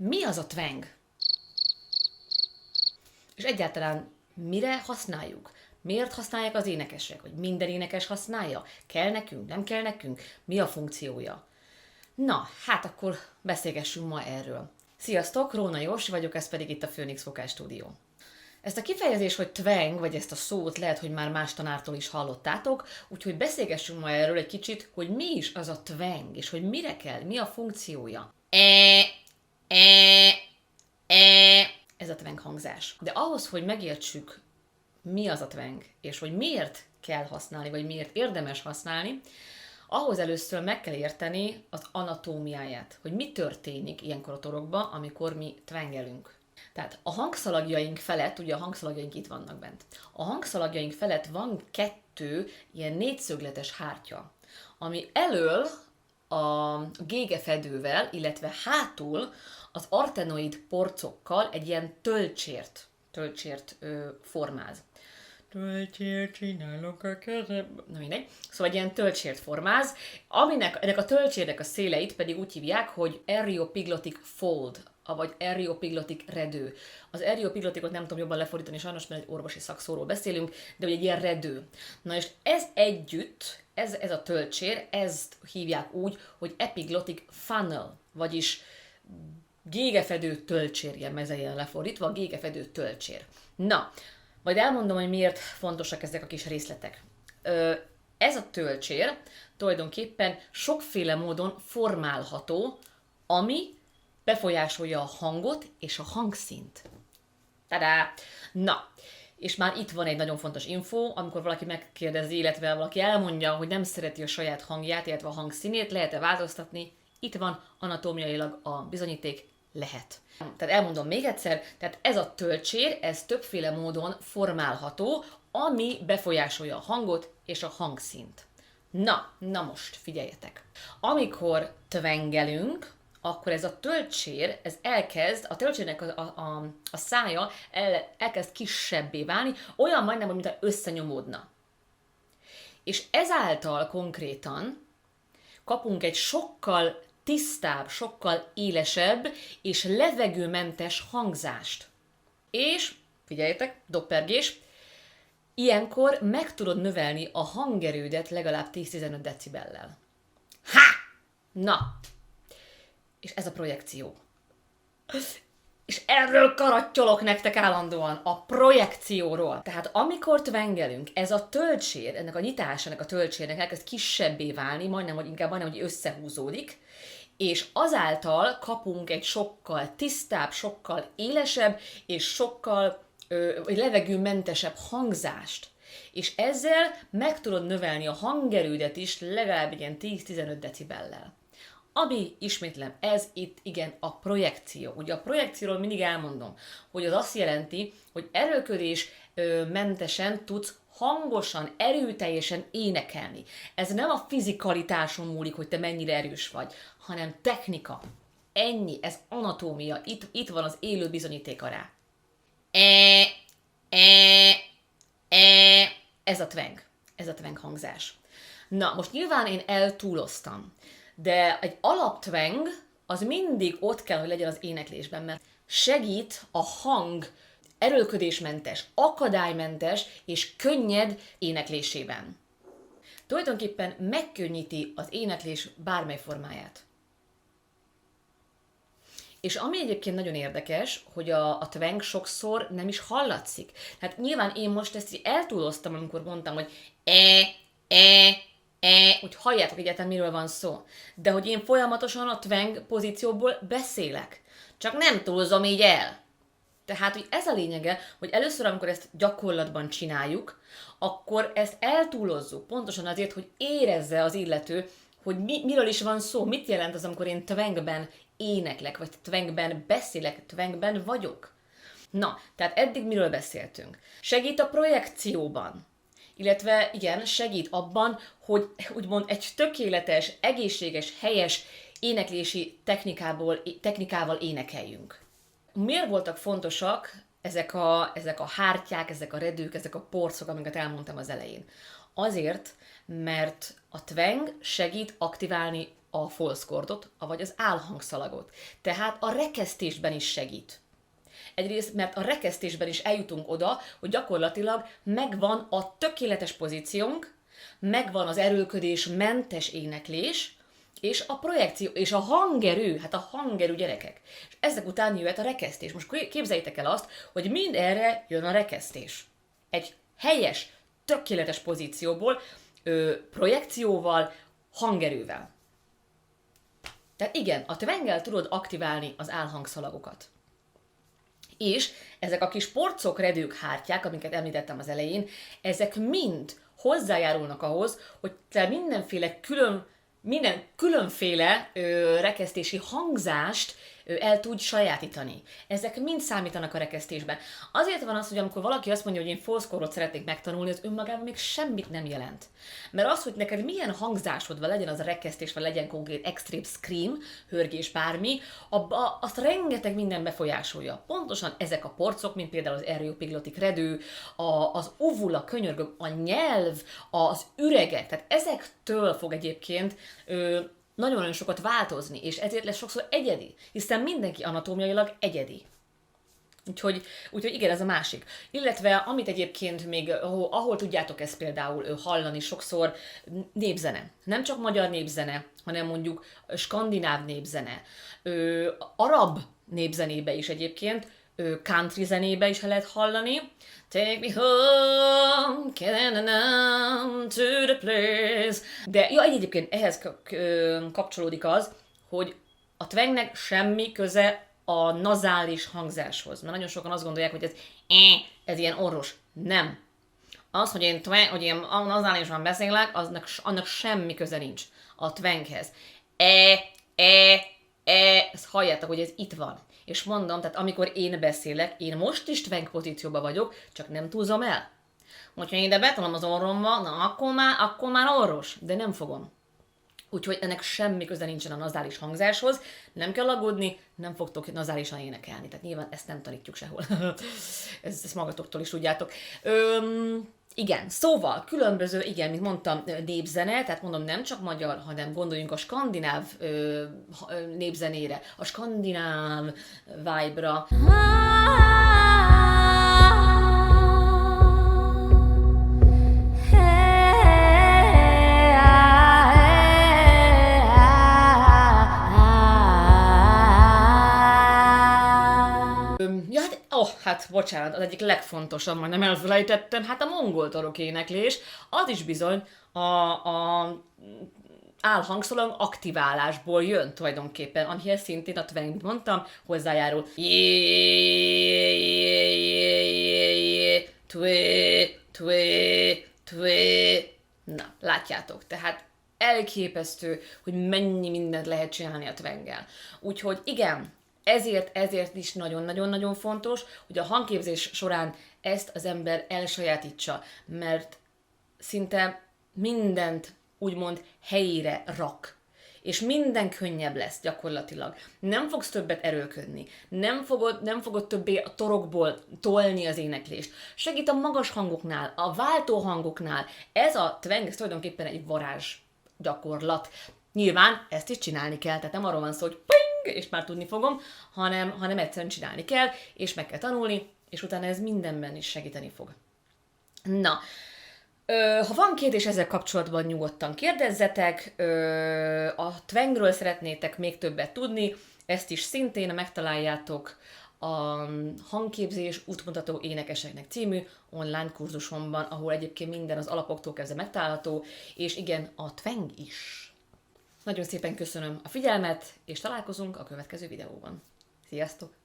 Mi az a twang? És egyáltalán mire használjuk? Miért használják az énekesek? Hogy minden énekes használja? Kell nekünk? Nem kell nekünk? Mi a funkciója? Na, hát akkor beszélgessünk ma erről. Sziasztok, Róna Jósi vagyok, ez pedig itt a Phoenix Vocal Studio. Ezt a kifejezést, hogy twang, vagy ezt a szót lehet, hogy már más tanártól is hallottátok, úgyhogy beszélgessünk ma erről egy kicsit, hogy mi is az a twang, és hogy mire kell, mi a funkciója. Ez a twang hangzás. De ahhoz, hogy megértsük, mi az a twang, és hogy miért kell használni, vagy miért érdemes használni, ahhoz először meg kell érteni az anatómiáját, hogy mi történik ilyenkor a torokban, amikor mi twangelünk. Tehát a hangszalagjaink felett, ugye a hangszalagjaink itt vannak bent, a hangszalagjaink felett van 2 ilyen négyszögletes hártya, ami elől a gégefedővel, illetve hátul az artenoid porcokkal egy ilyen tölcsért formáz. Tölcsért csinálok a kezem. Na mindegy. Szóval egy ilyen tölcsért formáz, ennek a tölcsérnek a széleit pedig úgy hívják, hogy areoepiglotic fold, vagy areoepiglotic redő. Az areoepigloticot nem tudom jobban lefordítani sajnos, mert egy orvosi szakszóról beszélünk, de egy ilyen redő. Na és ez együtt, ez a tölcsér, ezt hívják úgy, hogy epiglottic funnel, vagyis gégefedő tölcsér, ilyen mezeljen lefordítva, a gégefedő tölcsér. Na, majd elmondom, hogy miért fontosak ezek a kis részletek. Ez a tölcsér tulajdonképpen sokféle módon formálható, ami befolyásolja a hangot és a hangszínt. Tadá! Na, és már itt van egy nagyon fontos info, amikor valaki megkérdezi, illetve valaki elmondja, hogy nem szereti a saját hangját, illetve a hangszínét, lehet-e változtatni? Itt van anatómiailag a bizonyíték, lehet. Tehát elmondom még egyszer, tehát ez a tölcsér, ez többféle módon formálható, ami befolyásolja a hangot és a hangszínt. Na most figyeljetek! Amikor twangelünk, akkor ez a tölcsér, a tölcsérnek a szája elkezd kisebbé válni, olyan majdnem, mint összenyomódna. És ezáltal konkrétan kapunk egy sokkal tisztább, sokkal élesebb és levegőmentes hangzást. És, figyeljetek, doppergés, ilyenkor meg tudod növelni a hangerődet legalább 10-15 decibellel. Ha! Na! És ez a projekció. És erről karattyolok nektek állandóan, a projekcióról. Tehát amikor twangelünk, ez a tölcsér, ennek a nyitása, ennek a tölcsérnek elkezd kisebbé válni, majdnem, hogy összehúzódik, és azáltal kapunk egy sokkal tisztább, sokkal élesebb, és sokkal levegőmentesebb hangzást. És ezzel meg tudod növelni a hangerődet is legalább ilyen 10-15 decibellel. Ami, ismétlem, ez itt igen a projekció. Ugye a projekcióról mindig elmondom, hogy az azt jelenti, hogy erőlködés mentesen tudsz hangosan, erőteljesen énekelni. Ez nem a fizikalitáson múlik, hogy te mennyire erős vagy, hanem technika. Ennyi, ez anatómia, itt van az élő bizonyítéka rá. Ez a twang hangzás. Na, most nyilván én eltúloztam, de egy alaptvang az mindig ott kell, hogy legyen az éneklésben, mert segít a hang erőlködésmentes, akadálymentes és könnyed éneklésében. Tulajdonképpen megkönnyíti az éneklés bármely formáját. És ami egyébként nagyon érdekes, hogy a twang sokszor nem is hallatszik. Tehát nyilván én most ezt így eltúloztam, amikor mondtam, hogy hogy halljátok egyáltalán, miről van szó. De hogy én folyamatosan a twang pozícióból beszélek. Csak nem túlzom így el. Tehát, hogy ez a lényege, hogy először, amikor ezt gyakorlatban csináljuk, akkor ezt eltúlozzuk. Pontosan azért, hogy érezze az illető, hogy miről is van szó, mit jelent az, amikor én twangben éneklek, vagy twangben beszélek, twangben vagyok. Na, tehát eddig miről beszéltünk? Segít a projekcióban. Illetve igen, segít abban, hogy úgymond egy tökéletes, egészséges, helyes éneklési technikával énekeljünk. Miért voltak fontosak ezek a hártyák, ezek a redők, ezek a porcok, amiket elmondtam az elején? Azért, mert a twang segít aktiválni a false chordot, vagy az álhangszalagot. Tehát a rekesztésben is segít. Egyrészt, mert a rekesztésben is eljutunk oda, hogy gyakorlatilag megvan a tökéletes pozíciónk, megvan az erőlködés mentes éneklés, és a projekció, és a hangerő, hát a hangerő gyerekek. És ezek után jöhet a rekesztés. Most képzeljétek el azt, hogy mind erre jön a rekesztés. Egy helyes, tökéletes pozícióból, projekcióval, hangerővel. Tehát igen, a twenggel tudod aktiválni az álhangszalagokat. És ezek a kis porcok, redők, hártyák, amiket említettem az elején, ezek mind hozzájárulnak ahhoz, hogy te minden különféle rekesztési hangzást el tud sajátítani. Ezek mind számítanak a rekesztésben. Azért van az, hogy amikor valaki azt mondja, hogy én false chordot szeretnék megtanulni, az önmagában még semmit nem jelent. Mert az, hogy neked milyen hangzásod van, legyen az a rekesztés, vagy legyen konkrét extreme scream, hörgés, bármi, azt rengeteg minden befolyásolja. Pontosan ezek a porcok, mint például az areopiglotic redő, az uvula, könyörgök, a nyelv, az üregek, tehát ezektől fog egyébként nagyon-nagyon sokat változni, és ezért lesz sokszor egyedi, hiszen mindenki anatómiailag egyedi. Úgyhogy igen, ez a másik. Illetve, amit egyébként még, ahol tudjátok ezt például hallani sokszor, népzene. Nem csak magyar népzene, hanem mondjuk skandináv népzene. Arab népzenébe is egyébként, country zenébe is lehet hallani. Take me home, to the place. De egyébként ehhez kapcsolódik az, hogy a twangnek semmi köze a nazális hangzáshoz. Mert nagyon sokan azt gondolják, hogy ez ilyen orvos. Nem. Az, hogy én nazálisan beszélek, annak semmi köze nincs a twanghez. Ezt halljátok, hogy ez itt van. És mondom, tehát amikor én beszélek, én most is twang pozícióban vagyok, csak nem túlzom el. Hogyha én ide betolom az orromba, na akkor már orvos, de nem fogom. Úgyhogy ennek semmi köze nincsen a nazális hangzáshoz, nem kell aggódni, nem fogtok nazálisan énekelni. Tehát nyilván ezt nem tanítjuk sehol. ezt magatoktól is tudjátok. Igen, szóval különböző, igen, mint mondtam, népzene, tehát mondom nem csak magyar, hanem gondoljunk a skandináv népzenére, a skandináv vibe-ra. Hát bocsánat, az egyik legfontosabb, majd nem elfelejtettem, hát a mongol torok éneklés, az is bizony a álhangszalag aktiválásból jön tulajdonképpen, amihez szintén a twang, mint mondtam, hozzájárul. Na, látjátok, tehát elképesztő, hogy mennyi mindent lehet csinálni a twanggel. Úgyhogy igen, ezért is nagyon-nagyon-nagyon fontos, hogy a hangképzés során ezt az ember elsajátítsa, mert szinte mindent úgymond helyére rak. És minden könnyebb lesz gyakorlatilag. Nem fogsz többet erőlködni, nem fogod többé a torokból tolni az éneklést. Segít a magas hangoknál, a váltó hangoknál. Ez a twang, ez tulajdonképpen egy varázs gyakorlat. Nyilván ezt is csinálni kell, tehát nem arról van szó, hogy ping, és már tudni fogom, hanem egyszerűen csinálni kell, és meg kell tanulni, és utána ez mindenben is segíteni fog. Na, ha van kérdés ezzel kapcsolatban, nyugodtan kérdezzetek, a twangről szeretnétek még többet tudni, ezt is szintén megtaláljátok a Hangképzés útmutató énekeseknek című online kurzusomban, ahol egyébként minden az alapoktól kezdve megtalálható, és igen, a twang is. Nagyon szépen köszönöm a figyelmet, és találkozunk a következő videóban. Sziasztok!